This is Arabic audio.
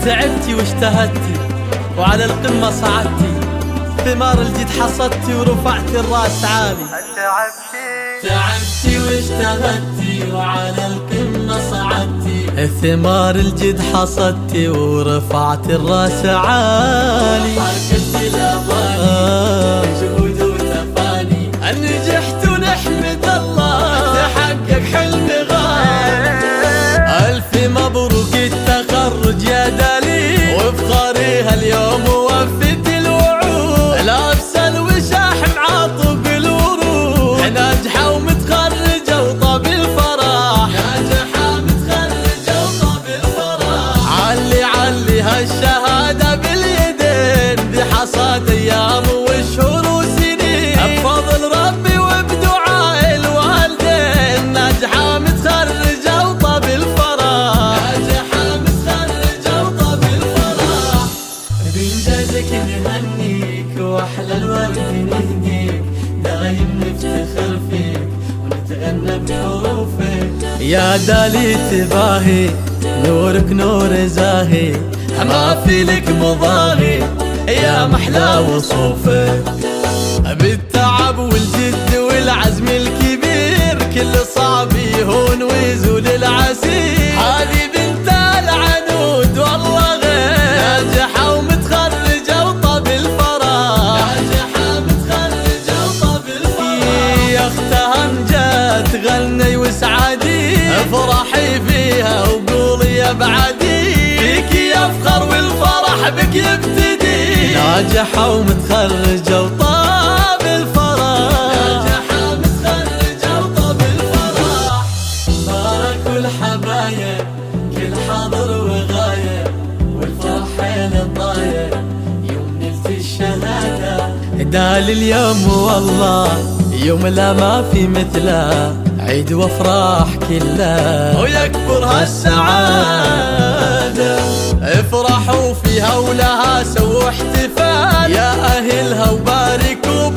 تعبتي واجتهدتي وعلى القمة صعدتي، ثمار الجد حصدتي ورفعتي الراس عالي. تعبتي واجتهدتي وعلى القمة صعدتي، ثمار الجد حصدتي ورفعتي الراس عالي. حققت الأماني جهود وتفاني، نجحت ونحمد الله تحقق حلم غالي. ألف مبروك التخرج يا دليل، وافخري هاليوم ووفت الوعود، لابسه الوشاح معاطب الورود، ناجحة ومتخرجة وطاب الفرح، ناجحة متخرجة وطاب الفرح. علي علي هالشهادة باليدين، بحصاد أيام وشهور وسنين، بفضل ربي وبدعاء الوالدين، ناجحة متخرجة وطاب الفرح، ناجحة متخرجة وطاب الفرح. بإنجازك نهنيك وأحلى الورد نهديك، دايم نفتخر فيك ونتغنى بحروفك. يا دالي تباهي نورك نور زاهي، ما في لك مضاهي يا محلى وصوفك. بالتعب والجد والعزم الكبير، كل صعب يهون ويزول العسير. هذه بنت العنود والله غير، ناجحة ومتخرجة وطاب الفرح، ناجحة متخرجة وطاب الفرح. يا اختها امجد غني وسعدي، افرحي فيها وقولي يا بعدي، فيك يفخر والفرح بك يبتدي. ناجحة ومتخرجة وطاب الفرح، ناجحة متخرجة وطاب الفرح. باركوا الحبايب كل حاضر وغايب، والفرح حين الضايق يوم نلت الشهادة. دال اليوم والله يوم لا ما في مثله، عيد وافراح كلها ويكبر هالسعادة. افرحوا فيها ولها سووا احتفال، يا أهلها وباركوا